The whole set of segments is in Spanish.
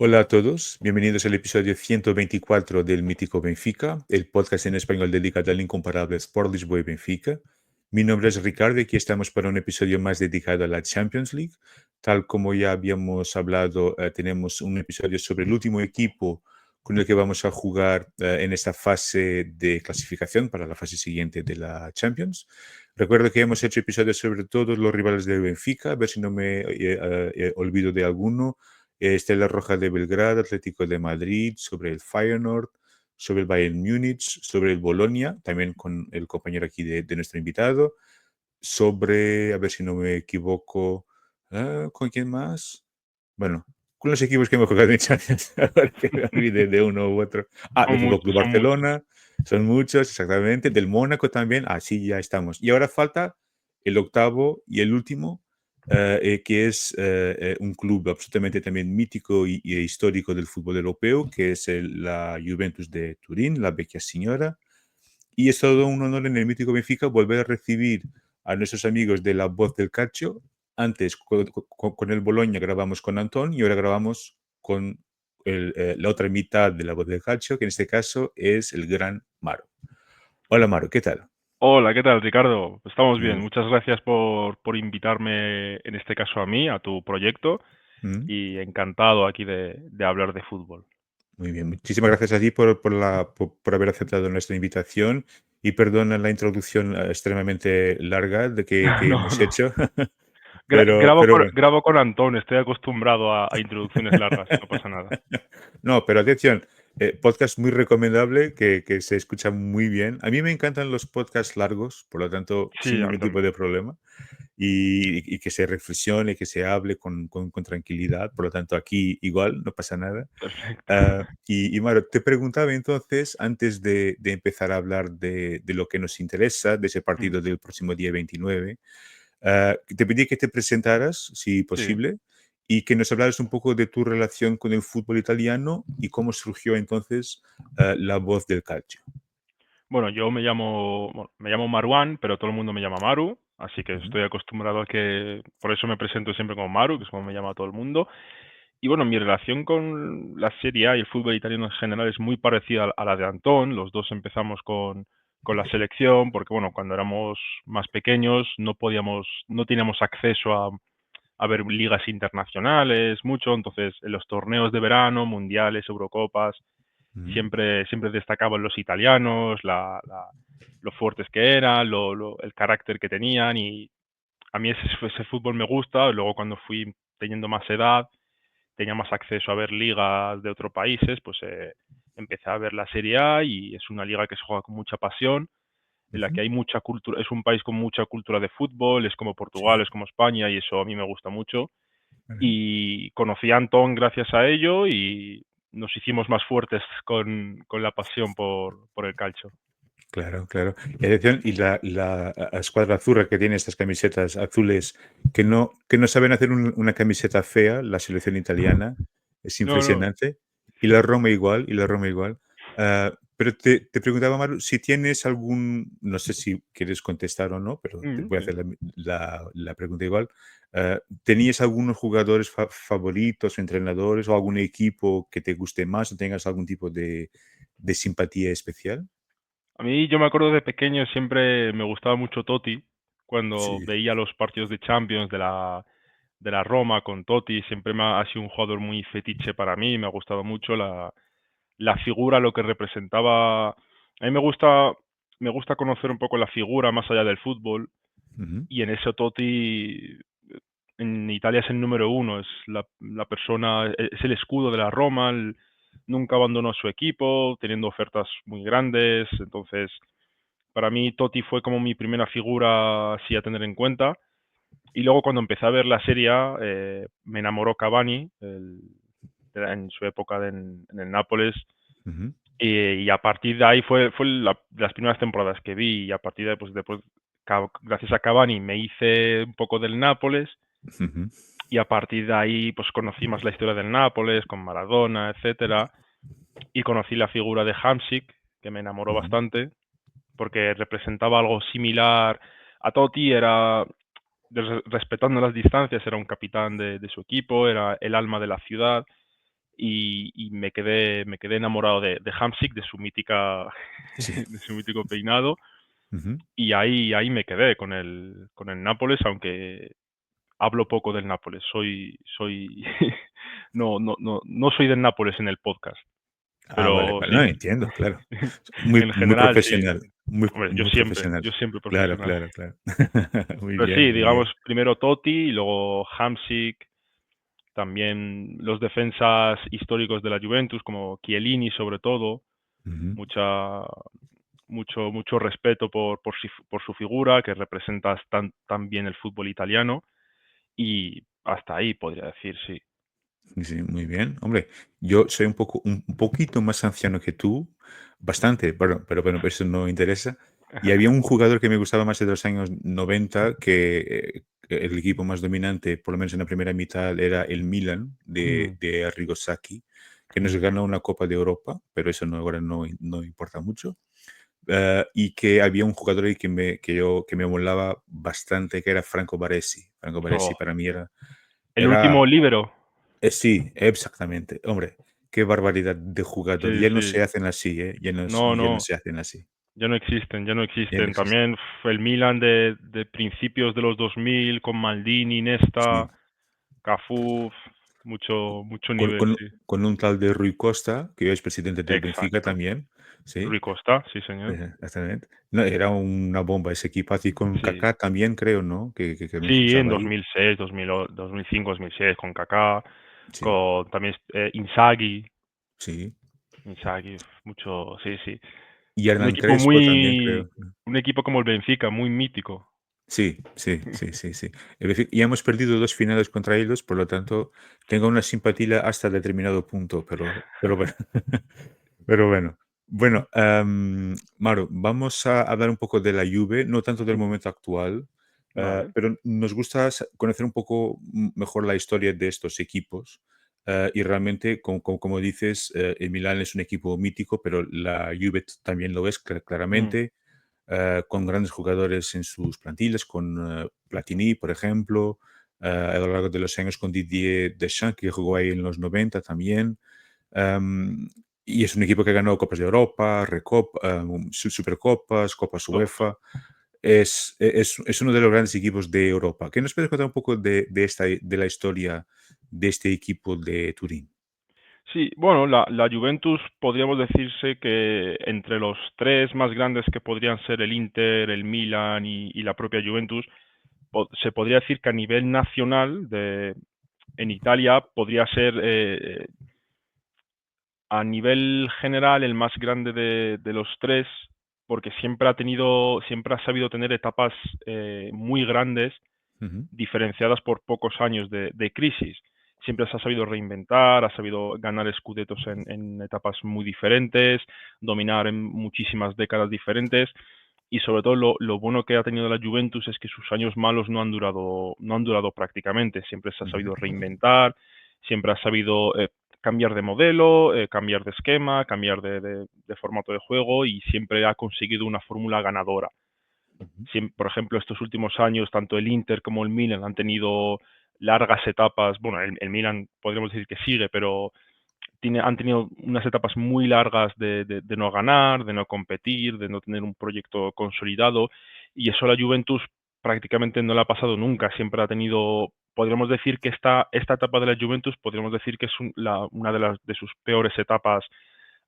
Hola a todos, bienvenidos al episodio 124 del Mítico Benfica, el podcast en español dedicado al incomparable Sport Lisboa y Benfica. Mi nombre es Ricardo y aquí estamos para un episodio más dedicado a la Champions League. Tal como ya habíamos hablado, tenemos un episodio sobre el último equipo con el que vamos a jugar en esta fase de clasificación para la fase siguiente de la Champions. Recuerdo que hemos hecho episodios sobre todos los rivales de Benfica, a ver si no me olvido de alguno. Estrella Roja de Belgrado, Atlético de Madrid, sobre el Feyenoord, sobre el Bayern Múnich, sobre el Bolonia, también con el compañero aquí de nuestro invitado, sobre, a ver si no me equivoco, ¿con quién más? Bueno, con los equipos que hemos jugado en Champions, ahora que me olvide de uno u otro. Del Son Fútbol muchos, Club son muchos. Barcelona, son muchos, exactamente. Del Mónaco también, así ya estamos. Y ahora falta el octavo y el último, que es un club absolutamente también mítico y histórico del fútbol europeo, que es la Juventus de Turín, la Vecchia Signora. Y es todo un honor en el mítico Benfica volver a recibir a nuestros amigos de La Voz del Calcio. Antes con el Boloña grabamos con Antón y ahora grabamos con la otra mitad de La Voz del Calcio, que en este caso es el gran Maro. Hola Maro, ¿qué tal? Hola, ¿qué tal, Ricardo? Estamos bien. Muy, Muchas gracias por invitarme, en este caso a mí, a tu proyecto, mm, y encantado aquí de hablar de fútbol. muy bien, muchísimas gracias a ti por haber aceptado nuestra invitación y perdona la introducción extremadamente larga que No, hemos no. hecho, pero bueno. Grabo con Antón, estoy acostumbrado a introducciones largas, no pasa nada. No, pero atención, podcast muy recomendable que se escucha muy bien. A mí me encantan los podcasts largos, por lo tanto, sin Sí, a mí ningún tipo también. de problema. Y que se reflexione, que se hable con tranquilidad. Por lo tanto, aquí igual, no pasa nada. Perfecto. Maro, te preguntaba entonces, antes de empezar a hablar de lo que nos interesa, de ese Mm, partido del próximo día 29, te pedí que te presentaras, si Sí. posible, y que nos hablaras un poco de tu relación con el fútbol italiano y cómo surgió entonces la voz del calcio. Bueno, me llamo Marwan, pero todo el mundo me llama Maru, así que Ujú, estoy acostumbrado a que, por eso me presento siempre como Maru, que es como me llama todo el mundo. Y bueno, mi relación con la Serie A y el fútbol italiano en general es muy parecida a la de Antón. Los dos empezamos con la selección, porque bueno, cuando éramos más pequeños no teníamos acceso a ver ligas internacionales mucho, entonces en los torneos de verano, mundiales, Eurocopas, ujú, siempre destacaban los italianos, lo fuertes que eran, el carácter que tenían, y a mí ese fútbol me gusta. Luego cuando fui teniendo más edad, tenía más acceso a ver ligas de otros países, pues empecé a ver la Serie A, y es una liga que se juega con mucha pasión, en la ujú. que hay mucha cultura, es un país con mucha cultura de fútbol, es como Sí, Portugal, es como España, y eso a mí me gusta mucho. vale. Y conocí a Antón gracias a ello, y nos hicimos más fuertes con la pasión por el calcio. Claro, claro. Y atención, y la escuadra azul que tiene estas camisetas azules que no saben hacer una camiseta fea, la selección italiana, es No, no. impresionante. Y la Roma igual, y la Roma igual. Pero te preguntaba, Maru, si tienes algún, no sé si quieres contestar o no, pero te voy a Sí. hacer la pregunta igual. ¿Tenías algunos jugadores favoritos, entrenadores o algún equipo que te guste más o tengas algún tipo de simpatía especial? A mí, yo me acuerdo de pequeño, siempre me gustaba mucho Totti. Cuando Sí. veía los partidos de Champions de la Roma con Totti, siempre ha sido un jugador muy fetiche para mí. Me ha gustado mucho la figura, lo que representaba. A mí me gusta conocer un poco la figura más allá del fútbol, Ujú, y en eso Totti en Italia es el número uno, es la persona, es el escudo de la Roma. Nunca abandonó su equipo, teniendo ofertas muy grandes. Entonces, para mí Totti fue como mi primera figura así a tener en cuenta. Y luego cuando empecé a ver la Serie A, me enamoró Cavani, en su época en el Nápoles. ujú, Y a partir de ahí fue de las primeras temporadas que vi, y a partir de pues, después, gracias a Cavani, me hice un poco del Nápoles, ujú, y a partir de ahí pues conocí más la historia del Nápoles, con Maradona, etcétera, y conocí la figura de Hamsik, que me enamoró ujú, bastante, porque representaba algo similar a Totti. Era, respetando las distancias, era un capitán de su equipo, era el alma de la ciudad, y me quedé enamorado de Hamsik, de su mítica Sí. de su mítico peinado, Ujú. y ahí me quedé con el Nápoles, aunque hablo poco del Nápoles. Soy no soy del Nápoles en el podcast, Ah, vale, pero vale. No, sí. entiendo, claro. Muy, En muy general, sí. profesional, muy, Hombre, yo muy siempre, profesional. yo siempre Claro, profesional. claro, claro. Muy Pero bien, sí, muy bien. digamos, primero Totti y luego Hamsik, también los defensas históricos de la Juventus, como Chiellini sobre todo, Ujú. mucha mucho respeto por su figura, que representa tan bien el fútbol italiano, y hasta ahí podría decir, sí. Sí, sí, muy bien. Hombre, yo soy un poquito más anciano que tú, bastante, pero bueno, eso no interesa. Y había un jugador que me gustaba más de los años 90, que el equipo más dominante, por lo menos en la primera mitad, era el Milan Mm, de Arrigo Sacchi, que nos mm. ganó una Copa de Europa, pero eso no, ahora no importa mucho. Y que había un jugador ahí que me molaba bastante, que era Franco Baresi. Franco Baresi Oh, para mí el era último líbero. sí, exactamente. Hombre, qué barbaridad de jugador. Sí, Ya no sí. se hacen así, ¿eh? No, Ya no no, se hacen así. ya no existen, ya no Ya no existen. existe. También el Milan de principios de los 2000 con Maldini, Nesta, Sí. Cafú, Co- mucho Con, nivel, con- sí. con un tal de Rui Costa, que hoy es presidente del Benfica Exacto. también. Sí, Rui Costa, sí, señor. exactamente. No, era una bomba ese equipo. Así con Sí. Kaká también, creo, ¿no? Que también Sí, en estaba ahí. 2006, 2005, 2006, con Kaká, Sí, con también Inzaghi. sí. Inzaghi, mucho, sí, sí. Y Un Hernán equipo Crespo también, creo. un equipo como el Benfica, muy mítico. Sí, sí, sí, sí, sí. Es decir, ya hemos perdido dos finales contra ellos, por lo tanto, tengo una simpatía hasta determinado punto, pero bueno. Pero bueno. Bueno, Mauro, vamos a hablar un poco de la Juve, no tanto del Ujú. momento actual, Vale. pero nos gusta conocer un poco mejor la historia de estos equipos. Y realmente, como dices, el Milan es un equipo mítico, pero la Juve también lo es Mm, claramente, con grandes jugadores en sus plantillas, con Platini, por ejemplo, a lo largo de los años con Didier Deschamps, que jugó ahí en los 90 también. Em, y es un equipo que ganó Copas de Europa, Supercopas, Copas todos. UEFA. Es uno de los grandes equipos de Europa. ¿Qué nos puedes contar un poco de la historia de este equipo de Turín? Sí, bueno, la Juventus podríamos decirse que entre los tres más grandes que podrían ser el Inter, el Milan y la propia Juventus, se podría decir que a nivel nacional en Italia podría ser a nivel general el más grande de los tres, porque siempre ha sabido tener etapas muy grandes, Ujú, diferenciadas por pocos años de crisis. Siempre se ha sabido reinventar, ha sabido ganar scudettos en etapas muy diferentes, dominar en muchísimas décadas diferentes, y sobre todo lo bueno que ha tenido la Juventus es que sus años malos no han durado prácticamente. Siempre se ha ujú, sabido reinventar, siempre ha sabido cambiar de modelo, cambiar de esquema, cambiar de formato de juego, y siempre ha conseguido una fórmula ganadora. ujú, Por ejemplo, estos últimos años, tanto el Inter como el Milan han tenido largas etapas. Bueno, el Milan podríamos decir que sigue, pero han tenido unas etapas muy largas de no ganar, de no competir, de no tener un proyecto consolidado, y eso a la Juventus prácticamente no le ha pasado nunca. Siempre ha tenido, podríamos decir que esta etapa de la Juventus, podríamos decir que es una de sus peores etapas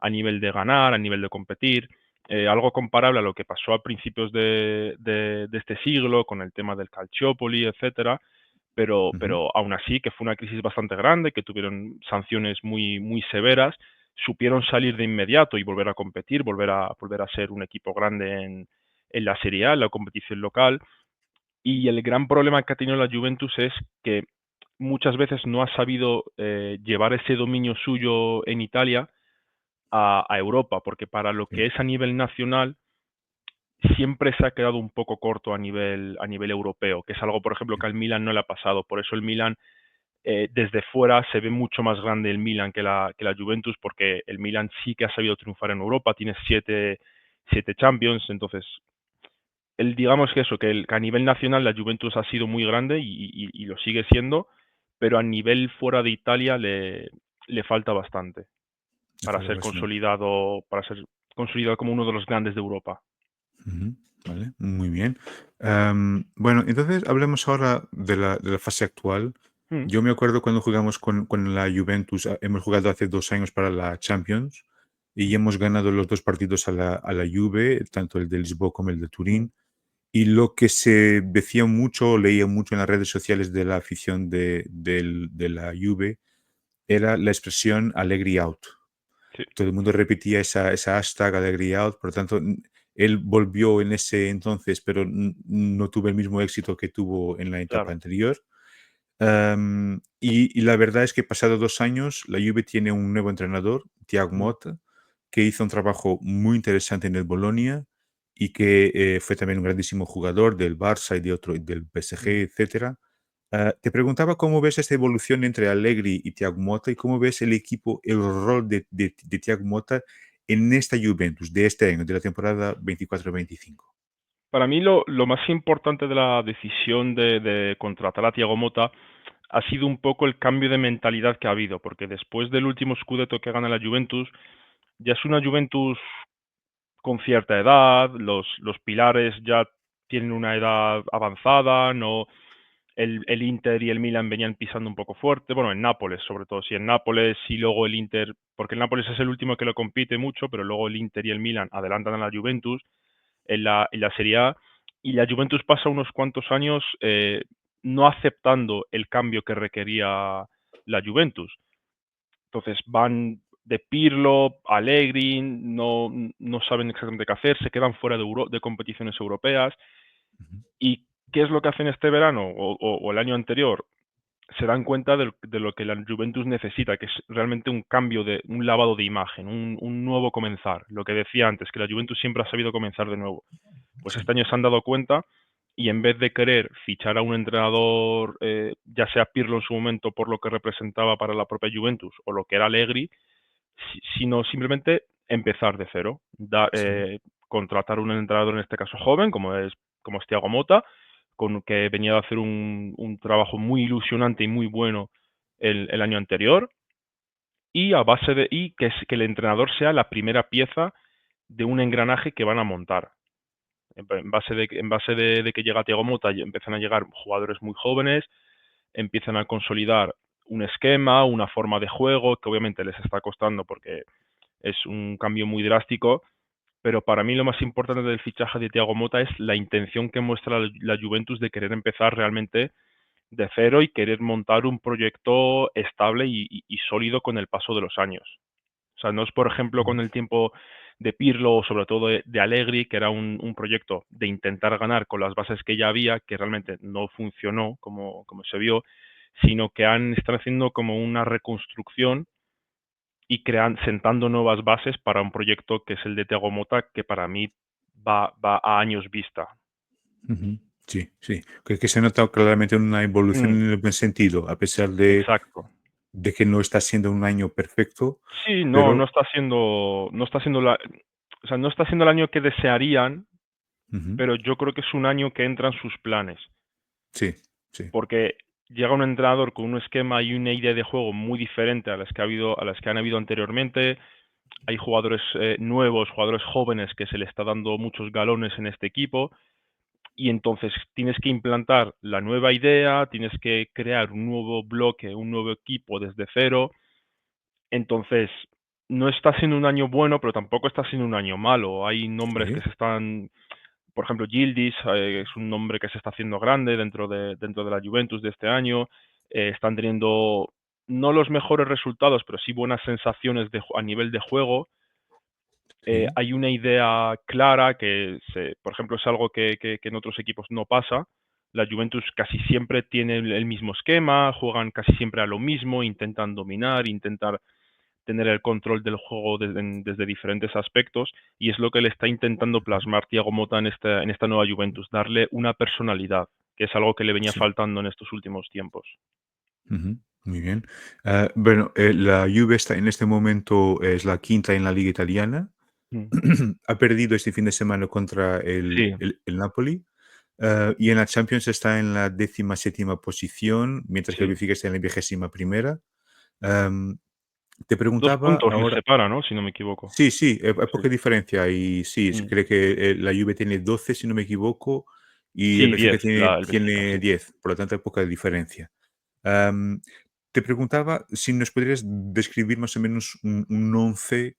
a nivel de ganar, a nivel de competir. Algo comparable a lo que pasó a principios de este siglo con el tema del Calciopoli, etcétera, ujú, pero aún así, que fue una crisis bastante grande, que tuvieron sanciones muy, muy severas, supieron salir de inmediato y volver a competir, volver a ser un equipo grande en la Serie A, en la competición local. Y el gran problema que ha tenido la Juventus es que muchas veces no ha sabido llevar ese dominio suyo en Italia a Europa, porque para lo sí, que es a nivel nacional siempre se ha quedado un poco corto a nivel europeo, que es algo, por ejemplo, que al Milan no le ha pasado. Por eso el Milan, desde fuera, se ve mucho más grande el Milan que la Juventus, porque el Milan sí que ha sabido triunfar en Europa, tiene siete Champions. Entonces digamos que eso, que a nivel nacional la Juventus ha sido muy grande y lo sigue siendo, pero a nivel fuera de Italia le falta bastante Me falta bastante. para ser consolidado como uno de los grandes de Europa. Ujú, vale, muy bien. Bueno, entonces hablemos ahora de la fase actual. Mm, Yo me acuerdo cuando jugamos con la Juventus, hemos jugado hace 2 años para la Champions y hemos ganado los dos partidos a la Juve, tanto el de Lisboa como el de mm, Turín. Y lo que se decía mucho, leía mucho en las redes sociales de la afición de la Juve era la expresión Allegri out. sí, Todo el mundo repetía esa hashtag Allegri out, por lo tanto, él volvió en ese entonces, pero no tuvo el mismo éxito que tuvo en la etapa claro. anterior. Y la verdad es que pasado 2 años, la Juve tiene un nuevo entrenador, Thiago Mm, Motta, que hizo un trabajo muy interesante en el Bolonia y que fue también un grandísimo jugador del Barça y del mm. PSG, etcétera. Te preguntaba cómo ves esta evolución entre Allegri y Thiago Motta y cómo ves el equipo, el rol de Thiago Motta en esta Juventus de este año, de la temporada 24-25. Para mí lo más importante de la decisión de contratar a Thiago Motta ha sido un poco el cambio de mentalidad que ha habido, porque después del último Scudetto que gana la Juventus, ya es una Juventus con cierta edad, los pilares ya tienen una edad avanzada, no el Inter y el Milan venían pisando un poco fuerte, bueno, en Nápoles sobre todo, sí, en Nápoles y luego el Inter, porque el Nápoles es el último que lo compite mucho, pero luego el Inter y el Milan adelantan a la Juventus en la Serie A y la Juventus pasa unos cuantos años no aceptando el cambio que requería la Juventus. Entonces van de Pirlo, Allegri, no saben exactamente qué hacer, se quedan fuera de competiciones europeas. Ujú. ¿Y qué es lo que hacen este verano o el año anterior? Se dan cuenta de lo que la Juventus necesita, que es realmente un cambio, un lavado de imagen, un nuevo comenzar. Lo que decía antes, que la Juventus siempre ha sabido comenzar de nuevo. Pues Sí. este año se han dado cuenta y en vez de querer fichar a un entrenador, ya sea Pirlo en su momento por lo que representaba para la propia Juventus o lo que era Allegri, sino simplemente empezar de cero, Sí. contratar un entrenador en este caso joven, como es Thiago Motta, con que venía de hacer un trabajo muy ilusionante y muy bueno el año anterior, y a base de que el entrenador sea la primera pieza de un engranaje que van a montar. En base de que llega Thiago Motta y empiezan a llegar jugadores muy jóvenes, empiezan a consolidar un esquema, una forma de juego que obviamente les está costando porque es un cambio muy drástico, pero para mí lo más importante del fichaje de Thiago Motta es la intención que muestra la Juventus de querer empezar realmente de cero y querer montar un proyecto estable y sólido con el paso de los años. O sea, no es, por ejemplo, Ujú. con el tiempo de Pirlo o sobre todo de Allegri, que era un proyecto de intentar ganar con las bases que ya había, que realmente no funcionó como se vio, sino que están haciendo como una reconstrucción y sentando nuevas bases para un proyecto que es el de Thiago Motta, que para mí va a años vista. Ujú. Sí, sí. Que se nota claramente una evolución Mm, en el buen sentido, a pesar exacto. de que no está siendo un año perfecto, Sí, pero no está siendo el año que desearían, ujú. pero yo creo que es un año que entra en sus planes, Sí, sí, porque llega un entrenador con un esquema y una idea de juego muy diferente a las que han habido anteriormente. Hay jugadores nuevos, jugadores jóvenes que se le está dando muchos galones en este equipo y entonces tienes que implantar la nueva idea, tienes que crear un nuevo bloque, un nuevo equipo desde cero. Entonces, no está siendo un año bueno, pero tampoco está siendo un año malo. Hay nombres que sí, se están, por ejemplo, Yildiz es un nombre que se está haciendo grande dentro de la Juventus de este año. Están teniendo no los mejores resultados, pero sí buenas sensaciones a nivel de juego. sí, Hay una idea clara por ejemplo, es algo que en otros equipos no pasa. La Juventus casi siempre tiene el mismo esquema, juegan casi siempre a lo mismo, intentan dominar, intentar tener el control del juego desde diferentes aspectos y es lo que le está intentando plasmar Thiago Motta en esta nueva Juventus, darle una personalidad, que es algo que le venía sí. faltando en estos últimos tiempos. Ujú, muy bien. Bueno, la Juve está en este momento es la quinta en la liga italiana. Mm. Ha perdido este fin de semana contra Sí, el Napoli. Y en la Champions está en la 17ª posición, mientras que el sí. Benfica está en la 21ª. Te 2 preguntaba puntos les ahora. separa, ¿no? Si no me equivoco. Sí, sí, hay Sí. poca diferencia y sí, Mm. creo que la Juve tiene 12, si no me equivoco, y el Sí, Benfica 10 tiene, la el Benfica, tiene sí. 10, por lo tanto hay poca diferencia. Am, Te preguntaba si nos podrías describir más o menos un once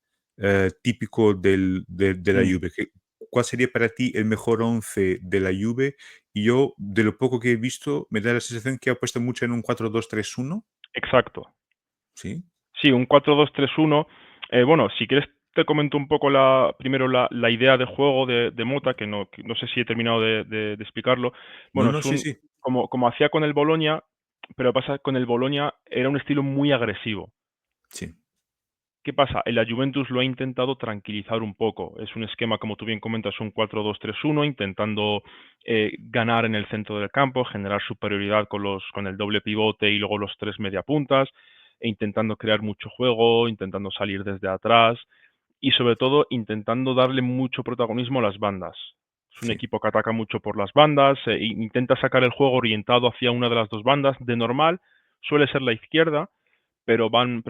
típico de la Mm. Juve. ¿Cuál sería para ti el mejor once de la Juve? Y yo, de lo poco que he visto, me da la sensación que ha puesto mucho en un 4-2-3-1. Exacto. Sí. Sí, un 4-2-3-1. Bueno, si quieres te comento un poco primero la idea de juego de Mota, que no sé si he terminado de explicarlo. No, Bueno, no, sí, sí. como hacía con el Bolonia, pero pasa con el Bolonia era un estilo muy agresivo. Sí. ¿Qué pasa? En la Juventus lo ha intentado tranquilizar un poco. Es un esquema, como tú bien comentas, un 4-2-3-1, intentando ganar en el centro del campo, generar superioridad con el doble pivote y luego los tres mediapuntas, e intentando crear mucho juego, intentando salir desde atrás y sobre todo intentando darle mucho protagonismo a las bandas. Es un Sí. equipo que ataca mucho por las bandas, e intenta sacar el juego orientado hacia una de las dos bandas. De normal suele ser la izquierda, pero van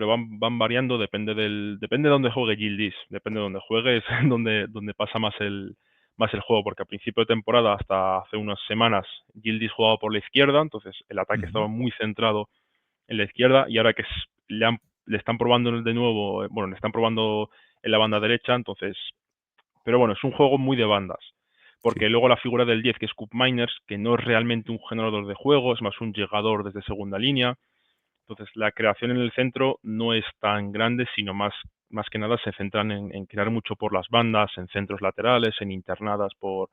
variando, depende de dónde juegue Yildiz, depende de dónde juegue, es donde pasa más el juego, porque a principio de temporada, hasta hace unas semanas, Yildiz jugaba por la izquierda, entonces el ataque Ujú. estaba muy centrado en la izquierda, y ahora que le están probando de nuevo, bueno, le están probando en la banda derecha, entonces, pero bueno, es un juego muy de bandas. Sí. Porque luego la figura del 10, que es Cup Miners, que no es realmente un generador de juego, es más un llegador desde segunda línea. Entonces, la creación en el centro no es tan grande, sino más que nada se centran en crear mucho por las bandas, en centros laterales, en internadas por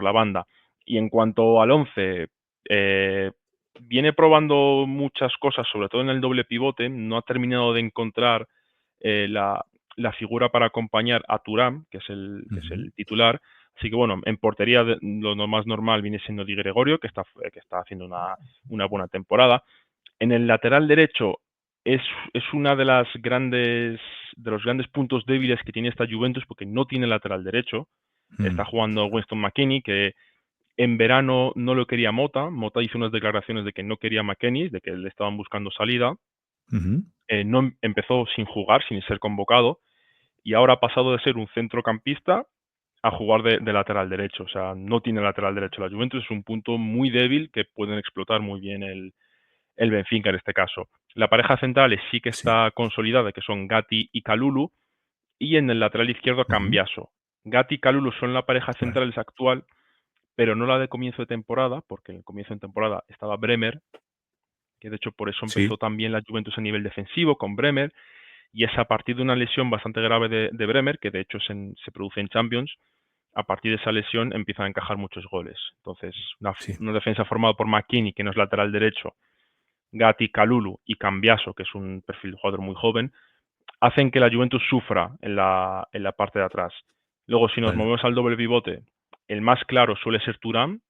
la banda. Y en cuanto al 11, eh, viene probando muchas cosas, sobre todo en el doble pivote. No ha terminado de encontrar la figura para acompañar a Thuram, que es Ujú. el titular. Así que bueno, en portería lo más normal viene siendo Di Gregorio, que está haciendo una buena temporada. En el lateral derecho es, es una de los grandes puntos débiles que tiene esta Juventus, porque no tiene lateral derecho. Está Mm. jugando Winston McKennie, que en verano no lo quería Mota. Mota hizo unas declaraciones de que no quería McKennie, de que le estaban buscando salida. Ujú. No empezó sin jugar, sin ser convocado, y ahora ha pasado de ser un centrocampista a jugar de lateral derecho. O sea, no tiene lateral derecho la Juventus. Es un punto muy débil que pueden explotar muy bien el Benfica en este caso. La pareja central sí que Sí. está consolidada, que son Gatti y Kalulu, y en el lateral izquierdo Ujú. Cambiaso. Gatti y Kalulu son la pareja Vale. central actual, pero no la de comienzo de temporada, porque en el comienzo de temporada estaba Bremer, que de hecho por eso empezó Sí, también la Juventus a nivel defensivo con Bremer, y es a partir de una lesión bastante grave de Bremer, que de hecho se produce en Champions. A partir de esa lesión empiezan a encajar muchos goles. Entonces, sí. una defensa formada por McKinney, que no es lateral derecho, Gatti, Kalulu y Cambiaso, que es un perfil de jugador muy joven, hacen que la Juventus sufra en la parte de atrás. Luego, si nos Vale. movemos al doble pivote, el más claro suele ser Thuram,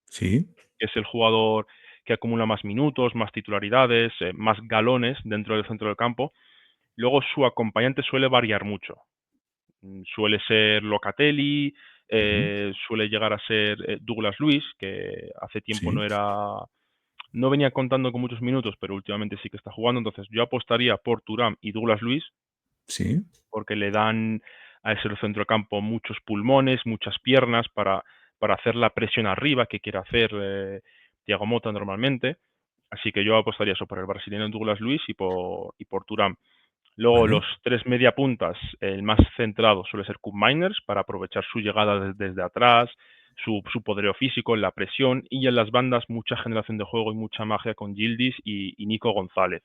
Sí, que es el jugador que acumula más minutos, más titularidades, más galones dentro del centro del campo. Luego, su acompañante suele variar mucho. Suele ser Locatelli, ujú, suele llegar a ser Douglas Luiz, que hace tiempo sí, no venía contando con muchos minutos, pero últimamente sí que está jugando. Entonces yo apostaría por Thuram y Douglas Luiz, sí, porque le dan a ese centrocampo muchos pulmones, muchas piernas para hacer la presión arriba que quiere hacer Thiago Motta normalmente. Así que yo apostaría eso por el brasileño Douglas Luiz y por Thuram. Luego vale, los tres mediapuntas, el más centrado suele ser Cup Miners, para aprovechar su llegada desde atrás, su poderío físico en la presión, y en las bandas mucha generación de juego y mucha magia con Gildis y Nico González.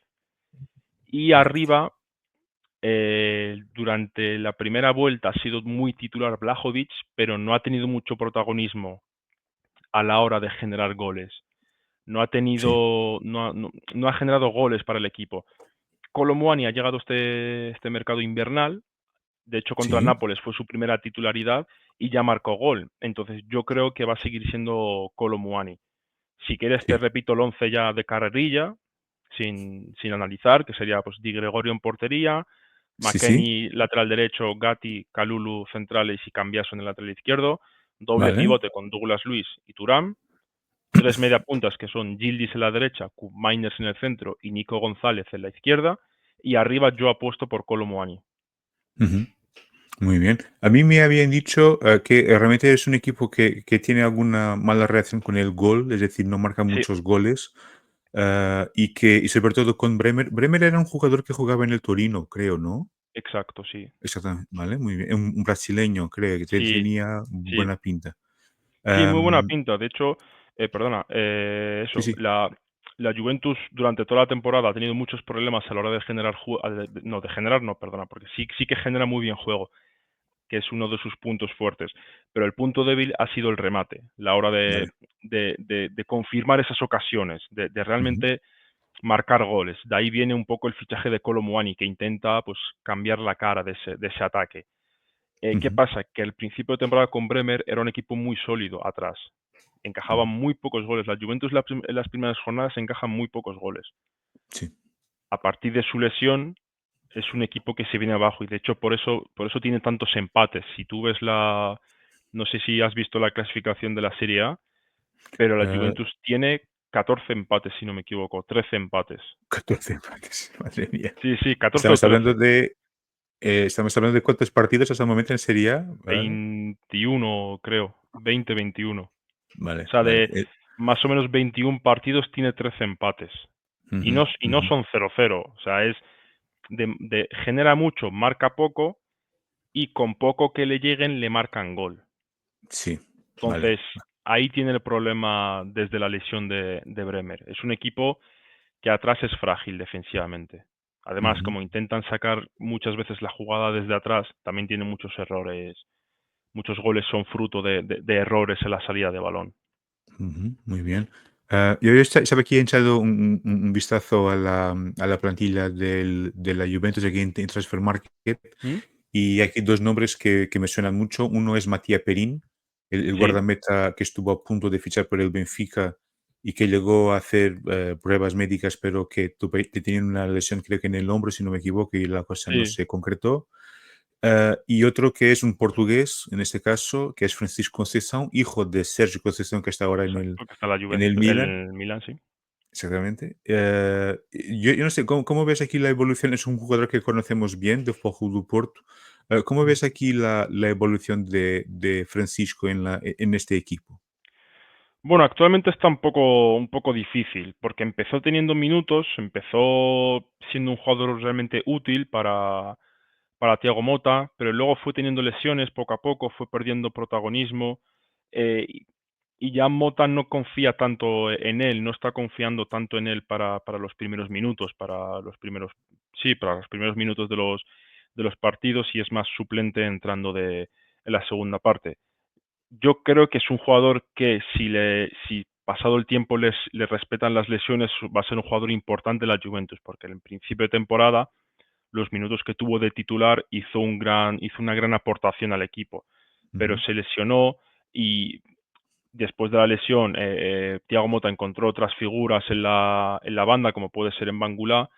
Y vale, arriba, durante la primera vuelta ha sido muy titular Blajovic, pero no ha tenido mucho protagonismo a la hora de generar goles. No ha sí, tenido, no ha generado goles para el equipo. Colomboani ha llegado este mercado invernal. De hecho, contra sí, Nápoles fue su primera titularidad y ya marcó gol. Entonces, yo creo que va a seguir siendo Kolo Muani. Si quieres, te sí, repito el 11 ya de carrerilla, sin analizar, que sería pues Di Gregorio en portería, sí, sí, McKennie lateral derecho, Gatti, Kalulu centrales y Cambiaso en el lateral izquierdo, doble vale, pivote con Douglas Luiz y Thuram, tres media puntas que son Gildis en la derecha, Miners en el centro y Nico González en la izquierda, Y arriba yo apuesto por Kolo Muani. Ujú. Muy bien. A mí me habían dicho que realmente es un equipo que tiene alguna mala relación con el gol, es decir, no marca Sí, muchos goles. Y sobre todo con Bremer. Bremer era un jugador que jugaba en el Torino, creo, ¿no? exacto, sí. Exactamente, vale, muy bien. Un brasileño, creo, que Sí, tenía sí. buena pinta. Sí, muy buena Am, pinta. De hecho, perdona, sí, eso, sí. la Juventus durante toda la temporada ha tenido muchos problemas a la hora de generar no, de generar no, perdona, porque sí que genera muy bien juego, que es uno de sus puntos fuertes. Pero el punto débil ha sido el remate, la hora Vale. de confirmar esas ocasiones, de Ujú, realmente marcar goles. De ahí viene un poco el fichaje de Kolo Muani, que intenta pues cambiar la cara de ese ataque. ¿Qué ujú, pasa? Que al principio de temporada con Bremer era un equipo muy sólido atrás. Encajaba ujú. muy pocos goles. La Juventus en las primeras jornadas encaja muy pocos goles. Sí. A partir de su lesión es un equipo que se viene abajo y de hecho por eso tiene tantos empates. Si tú ves no sé si has visto la clasificación de la Serie A, pero la Eh, Juventus tiene 14 empates, si no me equivoco, 13 empates. 14 empates, madre mía. Sí, sí, 14 o Estamos hablando 13. de, estamos hablando de cuántos partidos hasta el momento en Serie A, ¿vale? 21, creo. 20, 21. O Vale, sea, vale. de más o menos 21 partidos tiene 13 empates. Y Ujú, no, y no ujú. son 0-0. O sea, genera mucho, marca poco y con poco que le lleguen le marcan gol. Sí, vale. Entonces, ahí tiene el problema desde la lesión de Bremer. Es un equipo que atrás es frágil defensivamente. Además, Ujú, como intentan sacar muchas veces la jugada desde atrás, también tiene muchos errores. Muchos goles son fruto de errores en la salida de balón. ujú, muy bien. Yo estaba aquí he echado un vistazo a la plantilla de la Juventus aquí en Transfer Market ¿Mm? y hay aquí dos nombres que me suenan mucho. Uno es Matías Perín, el Sí, guardameta que estuvo a punto de fichar por el Benfica y que llegó a hacer pruebas médicas, pero que tenía una lesión, creo que en el hombro, si no me equivoco, y la cosa no sí. se concretó. Y otro que es un portugués, en este caso, que es Francisco Conceição, hijo de Sergio Conceição, que está ahora Exacto, que está en Juventus, el Milan. el Milan, sí. Exactamente. Yo no sé, ¿cómo ves aquí la evolución? Es un jugador que conocemos bien, de Fogo do Porto. ¿Cómo ves aquí la evolución de Francisco en este equipo? Bueno, actualmente está un poco difícil, porque empezó teniendo minutos, empezó siendo un jugador realmente útil para Thiago Motta, pero luego fue teniendo lesiones poco a poco, fue perdiendo protagonismo, eh, y, y ya Motta no confía tanto en él, no está confiando tanto en él para los primeros minutos, para los primeros minutos de los partidos y es más suplente entrando en la segunda parte. Yo creo que es un jugador que si pasado el tiempo le respetan las lesiones, va a ser un jugador importante en la Juventus, porque en el principio de temporada, los minutos que tuvo de titular, hizo una gran aportación al equipo, pero Ujú, se lesionó y después de la lesión, Thiago Motta encontró otras figuras en la banda, como puede ser en Bangula,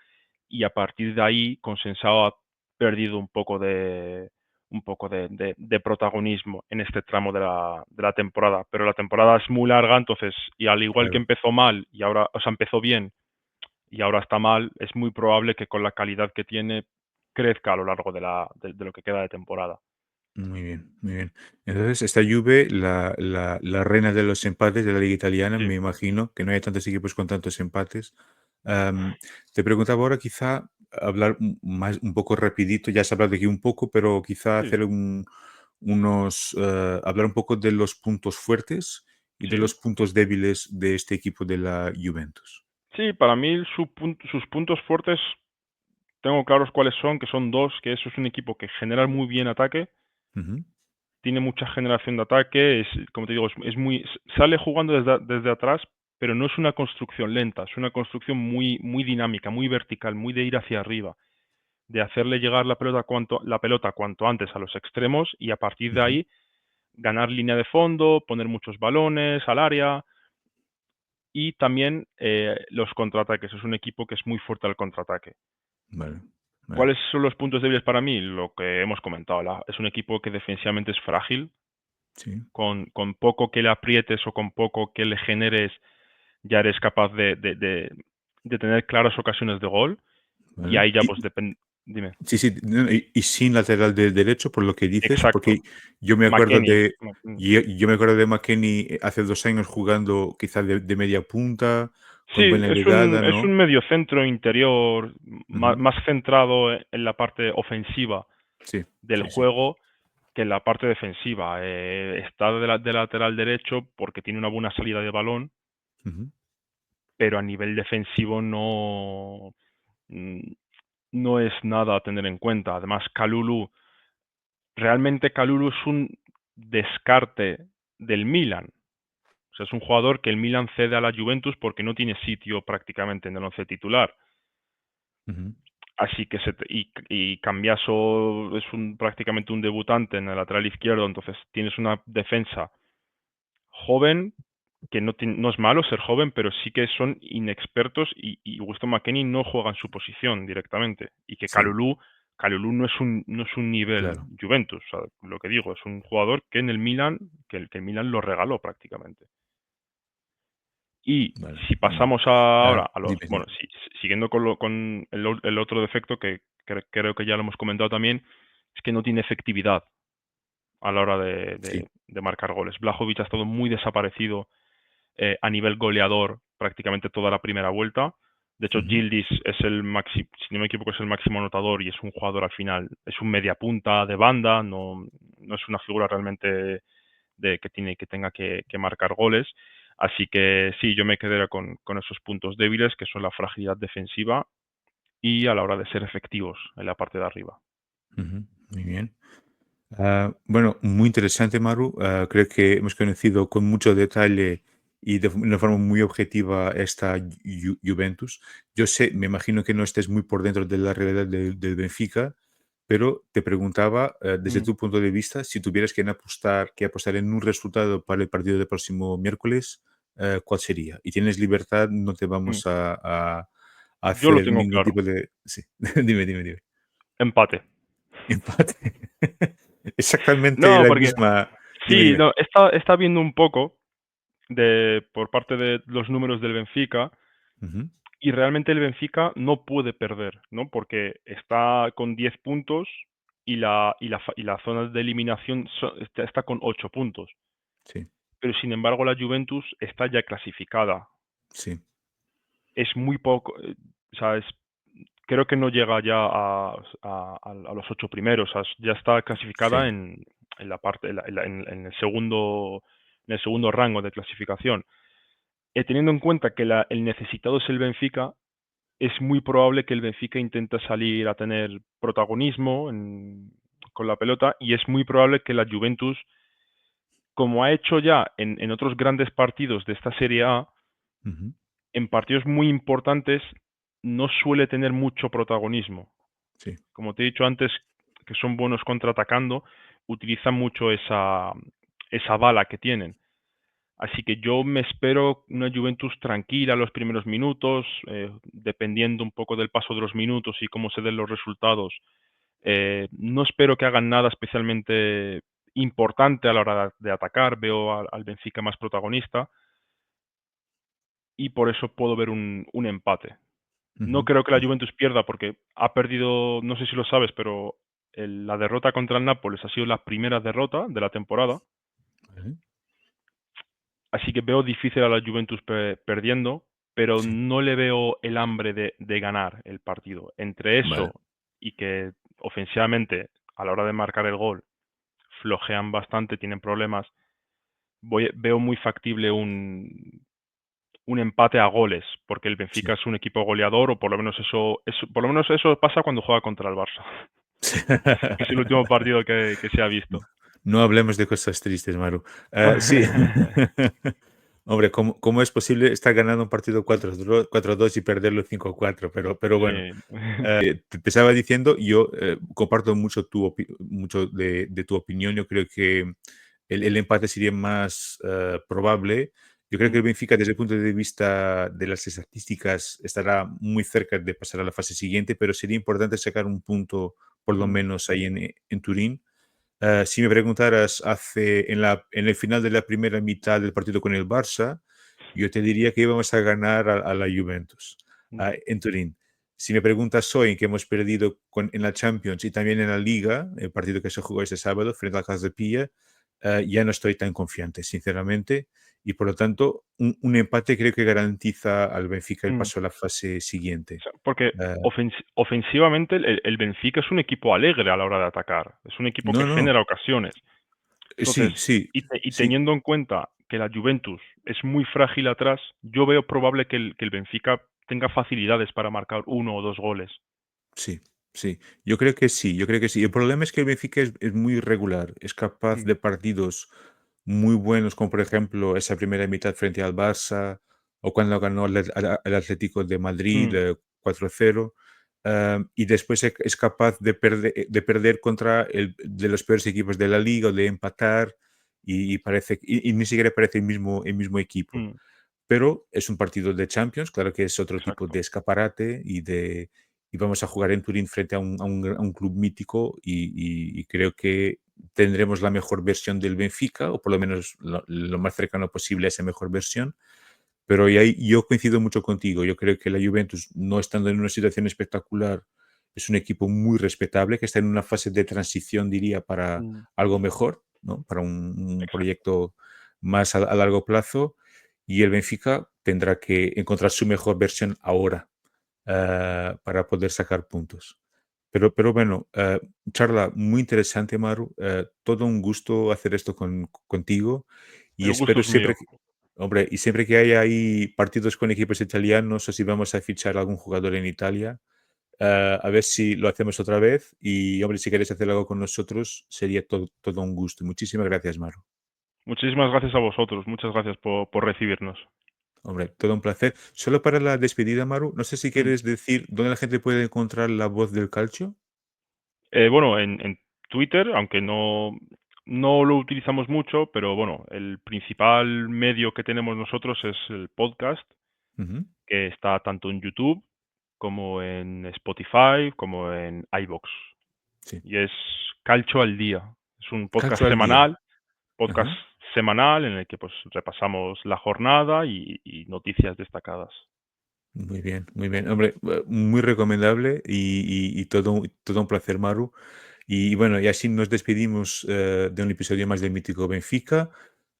y a partir de ahí Consensado ha perdido un poco de protagonismo en este tramo de la temporada. Pero la temporada es muy larga, entonces, y al igual que claro. empezó mal y ahora, o sea, empezó bien y ahora está mal, es muy probable que con la calidad que tiene crezca a lo largo de lo que queda de temporada. Muy bien, muy bien. Entonces, esta Juve, la reina de los empates de la liga italiana, Sí, me imagino que no hay tantos equipos con tantos empates. Am, Te preguntaba ahora quizá hablar un poco rapidito, ya has hablado de aquí un poco, pero quizá sí, hacer hablar un poco de los puntos fuertes y de sí. los puntos débiles de este equipo de la Juventus. Sí, para mí sus puntos fuertes tengo claros cuáles son, que son dos, que eso es un equipo que genera muy bien ataque, Ujú, tiene mucha generación de ataque, como te digo, sale jugando desde atrás, pero no es una construcción lenta, es una construcción muy, muy dinámica, muy vertical, muy de ir hacia arriba, de hacerle llegar la pelota cuanto antes a los extremos y a partir de ujú, ahí ganar línea de fondo, poner muchos balones al área y también los contraataques. Es un equipo que es muy fuerte al contraataque. vale, vale, ¿Cuáles son los puntos débiles para mí? Lo que hemos comentado. Es un equipo que defensivamente es frágil, sí, con poco que le aprietes o con poco que le generes, ya eres capaz de tener claras ocasiones de gol. y Vale. ahí ya pues depende. Dime. Sí, sí, no, y sin lateral de derecho, por lo que dices, porque Exacto. yo me acuerdo McKennie. de yo me acuerdo de McKennie hace 2 años jugando quizás de media punta, con Sí, buena llegada, es un ¿no? mediocentro interior Ujú. más centrado en la parte ofensiva Sí, del sí, sí. juego que en la parte defensiva. Está de lateral derecho porque tiene una buena salida de balón, Ujú, pero a nivel defensivo mm, no es nada a tener en cuenta. Además, realmente Kalulu es un descarte del Milan. O sea, es un jugador que el Milan cede a la Juventus porque no tiene sitio prácticamente en el once titular. ujú. Así que y Cambiaso es prácticamente un debutante en el lateral izquierdo, entonces tienes una defensa joven, que no es malo ser joven, pero sí que son inexpertos y Winston McKennie no juega en su posición directamente. Y que Sí, Kalulu no es un nivel claro. Juventus, o sea, lo que digo, es un jugador que en el Milan, que el Milan lo regaló prácticamente. Y Vale, si vale. pasamos Ah, ahora a los, dime, dime. bueno, siguiendo con el otro defecto que creo que ya lo hemos comentado también, es que no tiene efectividad a la hora Sí. de marcar goles. Blajovic ha estado muy desaparecido a nivel goleador prácticamente toda la primera vuelta. De hecho, Ujú. Gildis es el máximo, si no me equivoco, es el máximo anotador y es un jugador al final, es un media punta de banda, no es una figura realmente que tenga que marcar goles. Así que sí, yo me quedaría con esos puntos débiles, que son la fragilidad defensiva y a la hora de ser efectivos en la parte de arriba. Ujú, muy bien. Bueno, muy interesante, Maru. Creo que hemos conocido con mucho detalle y de una forma muy objetiva esta Juventus. Yo sé, me imagino que no estés muy por dentro de la realidad del Benfica, pero te preguntaba, desde Mm, tu punto de vista, si tuvieras que apostar en un resultado para el partido del próximo miércoles, ¿cuál sería? Y tienes libertad, no te mm. vamos a Yo lo hacer tengo ningún claro. tipo de... Sí, dime, dime, dime. Empate. Empate. Exactamente No, la porque misma. Dime, sí, dime. no, está viendo un poco por parte de los números del Benfica Ujú. y realmente el Benfica no puede perder, ¿no? Porque está con 10 puntos y la zona de eliminación está con 8 puntos. Sí, Pero sin embargo la Juventus está ya clasificada. sí, Es muy poco, o sea, creo que no llega ya a los 8 primeros, o sea, ya está clasificada sí. en la parte, en el segundo rango de clasificación. Teniendo en cuenta que el necesitado es el Benfica, es muy probable que el Benfica intente salir a tener protagonismo con la pelota y es muy probable que la Juventus, como ha hecho ya en otros grandes partidos de esta Serie A, Ujú. en partidos muy importantes no suele tener mucho protagonismo. Sí. Como te he dicho antes, que son buenos contraatacando, utilizan mucho esa bala que tienen. Así que yo me espero una Juventus tranquila los primeros minutos, dependiendo un poco del paso de los minutos y cómo se den los resultados. No espero que hagan nada especialmente importante a la hora de atacar. Veo al Benfica más protagonista y por eso puedo ver un empate. No Ujú. creo que la Juventus pierda porque ha perdido, no sé si lo sabes, pero la derrota contra el Nápoles ha sido la primera derrota de la temporada. Vale. Así que veo difícil a la Juventus perdiendo, pero Sí. no le veo el hambre de ganar el partido. Entre Vale. eso y que ofensivamente, a la hora de marcar el gol, flojean bastante, tienen problemas, veo muy factible un empate a goles, porque el Sí. Benfica es un equipo goleador, o por lo menos eso pasa cuando juega contra el Barça, que es el último partido que se ha visto. No hablemos de cosas tristes, Maru. Sí. Hombre, ¿cómo es posible estar ganando un partido 4-2 y perderlo 5-4? Pero bueno, Sí. te estaba diciendo, yo comparto mucho mucho de tu opinión. Yo creo que el empate sería más probable. Yo creo que Mm, el Benfica, desde el punto de vista de las estadísticas, estará muy cerca de pasar a la fase siguiente, pero sería importante sacar un punto, por lo mm, menos ahí en Turín. Si me preguntaras en el final de la primera mitad del partido con el Barça, yo te diría que íbamos a ganar a la Juventus mm, en Turín. Si me preguntas hoy en que hemos perdido en la Champions y también en la Liga, el partido que se jugó este sábado frente al Cas de Pilla, ya no estoy tan confiante, sinceramente. Y por lo tanto, un empate creo que garantiza al Benfica el Mm. paso a la fase O siguiente. sea, porque Eh, ofensivamente el Benfica es un equipo alegre a la hora de atacar, es un equipo que no, no, genera ocasiones. Entonces, sí, sí, y sí, teniendo en cuenta que la Juventus es muy frágil atrás, yo veo probable que el Benfica tenga facilidades para marcar 1 o 2 goles. sí, sí. Yo creo que sí, yo creo que sí. El problema es que el Benfica es muy regular, es capaz Mm, de partidos muy buenos, como por ejemplo esa primera mitad frente al Barça o cuando ganó al Atlético de Madrid mm, 4-0. Y después es capaz de perder contra el de los peores equipos de la liga o de empatar y parece y ni siquiera parece el mismo equipo. mm, Pero es un partido de Champions, claro que es otro tipo exacto. de escaparate y vamos a jugar en Turín frente a un club mítico y creo que tendremos la mejor versión del Benfica, o por lo menos lo más cercano posible a esa mejor versión. Pero y ahí yo coincido mucho contigo. Yo creo que la Juventus, no estando en una situación espectacular, es un equipo muy respetable, que está en una fase de transición, diría, para Mm, algo mejor, ¿no? Para un exacto. proyecto más a largo plazo. Y el Benfica tendrá que encontrar su mejor versión ahora para poder sacar puntos. Pero bueno, charla muy interesante, Maru. Todo un gusto hacer esto contigo y El gusto espero es mío. siempre que, hombre, y siempre que haya ahí partidos con equipos italianos o si vamos a fichar algún jugador en Italia, a ver si lo hacemos otra vez y, hombre, si queréis hacer algo con nosotros, sería todo un gusto. Muchísimas gracias, Maru. Muchísimas gracias a vosotros, muchas gracias por recibirnos. Hombre, todo un placer. Solo para la despedida, Maru, no sé si Mm. quieres decir dónde la gente puede encontrar la voz del calcio. Bueno, en Twitter, aunque no lo utilizamos mucho, pero bueno, el principal medio que tenemos nosotros es el podcast, Ujú, que está tanto en YouTube como en Spotify, como en iVoox. sí. Y es Calcio al Día. Es un Calcio al día. podcast Ajá. semanal en el que pues repasamos la jornada y noticias destacadas. Muy bien, muy bien. Hombre, muy recomendable y todo un placer, Maru. Y bueno, y así nos despedimos de un episodio más del Mítico Benfica.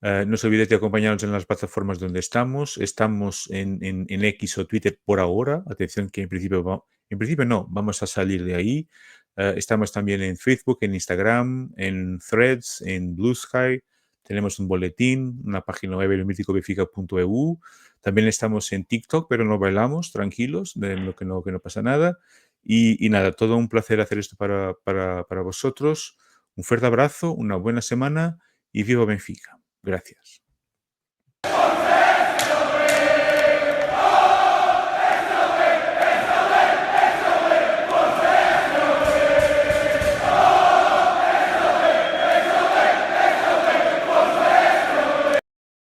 No os olvidéis de acompañarnos en las plataformas donde estamos. Estamos en X o Twitter por ahora. Atención que en principio no, vamos a salir de ahí. Estamos también en Facebook, en Instagram, en Threads, en Blue Sky. Tenemos un boletín, una página web, elmíticobenfica.eu. También estamos en TikTok, pero no bailamos, tranquilos, de lo que no pasa nada. Y nada, todo un placer hacer esto para vosotros. Un fuerte abrazo, una buena semana y viva Benfica. Gracias.